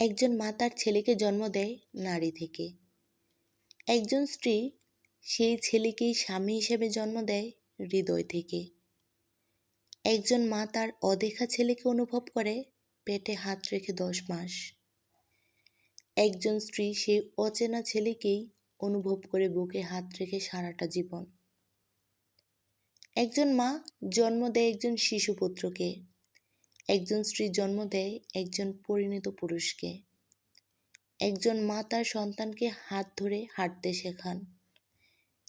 একজন মা তার ছেলেকে জন্ম দেয় নারী থেকে। একজন স্ত্রী সেই ছেলেকেই স্বামী হিসেবে জন্ম দেয় হৃদয় থেকে। একজন মা তার অদেখা ছেলেকে অনুভব করে পেটে হাত রেখে 10 মাস। একজন স্ত্রী সেই অচেনা ছেলেকেই অনুভব করে বুকে হাত রেখে সারাটা জীবন। একজন মা জন্ম দেয় একজন শিশুপুত্রকে। একজন স্ত্রী জন্ম দেয় একজন পরিণত পুরুষকে। একজন মা তার সন্তানকে হাত ধরে হাঁটতে শেখান।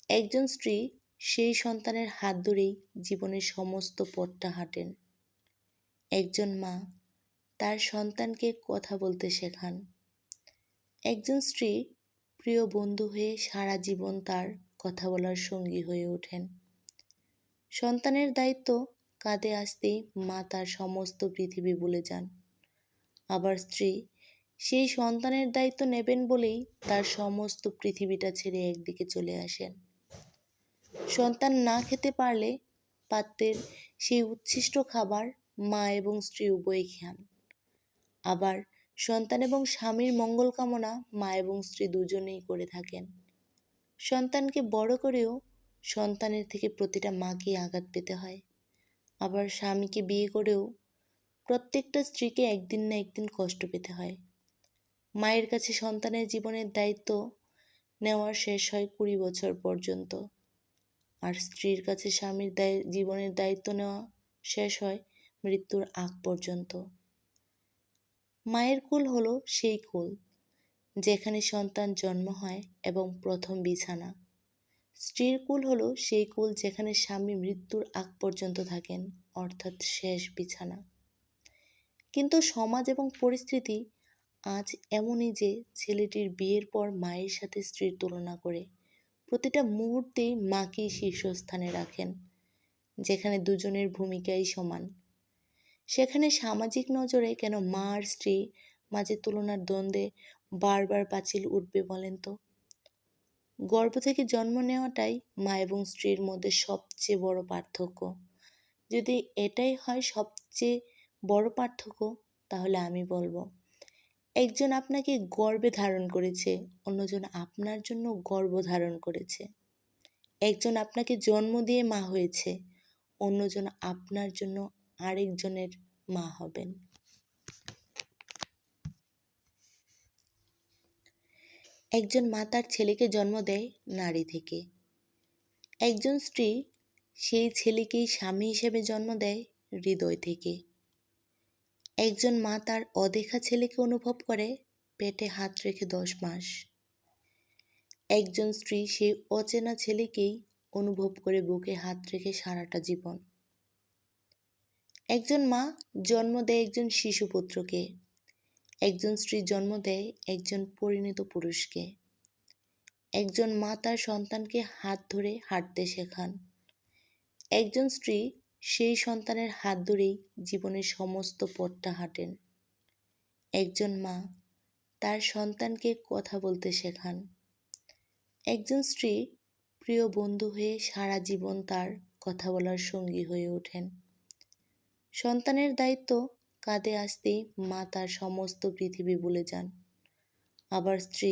একজন স্ত্রী সেই সন্তানের হাত ধরেই জীবনের সমস্ত পথটা হাঁটেন। একজন মা তার সন্তানকে কথা বলতে শেখান। একজন স্ত্রী প্রিয় বন্ধু হয়ে সারা জীবন তার কথা বলার সঙ্গী হয়ে ওঠেন। সন্তানের দায়িত্ব কাঁধে আসতেই মা তার সমস্ত পৃথিবী ভুলে যান। আবার স্ত্রী সেই সন্তানের দায়িত্ব নেবেন বলেই তার সমস্ত পৃথিবীটা ছেড়ে একদিকে চলে আসেন। সন্তান না খেতে পারলে পাত্রের সেই উচ্ছিষ্ট খাবার মা এবং স্ত্রী উভয়ই খান। আবার সন্তান এবং স্বামীর মঙ্গল কামনা মা এবং স্ত্রী দুজনেই করে থাকেন। সন্তানকে বড় করেও সন্তানের থেকে প্রতিটা মাকেই আঘাত পেতে হয়। আবার স্বামীকে বিয়ে করেও প্রত্যেকটা স্ত্রীকে একদিন না একদিন কষ্ট পেতে হয়। মায়ের কাছে সন্তানের জীবনের দায়িত্ব নেওয়ার শেষ হয় 20 বছর পর্যন্ত, আর স্ত্রীর কাছে স্বামীর জীবনের দায়িত্ব নেওয়া শেষ হয় মৃত্যুর আগ পর্যন্ত। মায়ের কোল হলো সেই কোল যেখানে সন্তান জন্ম হয় এবং প্রথম বিছানা। স্ত্রীর কোল হলো সেই কোল যেখানে স্বামী মৃত্যুর আগ পর্যন্ত থাকেন, অর্থাৎ শেষ বিছানা। কিন্তু সমাজ এবং পরিস্থিতি আজ এমনই যে ছেলেটির বিয়ের পর মায়ের সাথে স্ত্রীর তুলনা করে প্রতিটা মুহূর্তেই মাকেই শীর্ষস্থানে রাখেন। যেখানে দুজনের ভূমিকাই সমান, সেখানে সামাজিক নজরে কেন মা আর স্ত্রী মাঝে তুলনার দ্বন্দ্বে বারবার পাঁচিল উঠবে বলেন তো? গর্ভ থেকে জন্ম নেওয়াটাই মা এবং স্ত্রীর মধ্যে সবচেয়ে বড় পার্থক্য। যদি এটাই হয় সবচেয়ে বড় পার্থক্য, তাহলে আমি বলবো একজন আপনাকে গর্ভে ধারণ করেছে, অন্যজন আপনার জন্য গর্ভ ধারণ করেছে। একজন আপনাকে জন্ম দিয়ে মা হয়েছে, অন্যজন আপনার জন্য আরেকজনের মা হবেন। একজন মা তার ছেলেকে জন্ম দেয় নারী থেকে। একজন স্ত্রী সেই ছেলেকেই স্বামী হিসেবে জন্ম দেয় হৃদয় থেকে। একজন মা তার অদেখা ছেলেকে অনুভব করে পেটে হাত রেখে 10 মাস। একজন স্ত্রী সেই অচেনা ছেলেকেই অনুভব করে বুকে হাত রেখে সারাটা জীবন। একজন মা জন্ম দেয় একজন শিশুপুত্রকে। একজন স্ত্রী জন্ম দেয় একজন পরিণত পুরুষকে। একজন মা তার সন্তানকে হাত ধরে হাঁটতে শেখান। একজন স্ত্রী সেই সন্তানের হাত ধরেই জীবনের সমস্ত পথটা হাঁটেন। একজন মা তার সন্তানকে কথা বলতে শেখান। একজন স্ত্রী প্রিয় বন্ধু হয়ে সারা জীবন তার কথা বলার সঙ্গী হয়ে ওঠেন। সন্তানের দায়িত্ব কাঁধে আসতেই মা তার সমস্ত পৃথিবী ভুলে যান। আবার স্ত্রী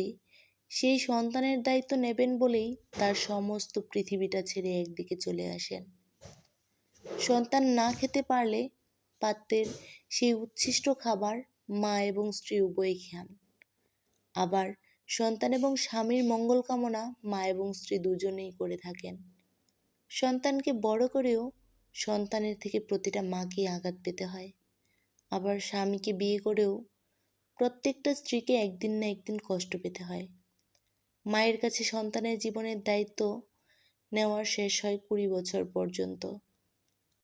সেই সন্তানের দায়িত্ব নেবেন বলেই তার সমস্ত পৃথিবীটা ছেড়ে একদিকে চলে আসেন। সন্তান না খেতে পারলে পাত্রের সেই উচ্ছিষ্ট খাবার মা এবং স্ত্রী উভয়ই খান। আবার সন্তান এবং স্বামীর মঙ্গল কামনা মা এবং স্ত্রী দুজনেই করে থাকেন। সন্তানকে বড় করেও সন্তানের থেকে প্রতিটা মাকেই আঘাত পেতে হয়। আবার স্বামীকে বিয়ে করেও প্রত্যেকটা স্ত্রীকে একদিন না একদিন কষ্ট পেতে হয়। মায়ের কাছে সন্তানের জীবনের দায়িত্ব নেওয়ার শেষ হয় 20 বছর পর্যন্ত,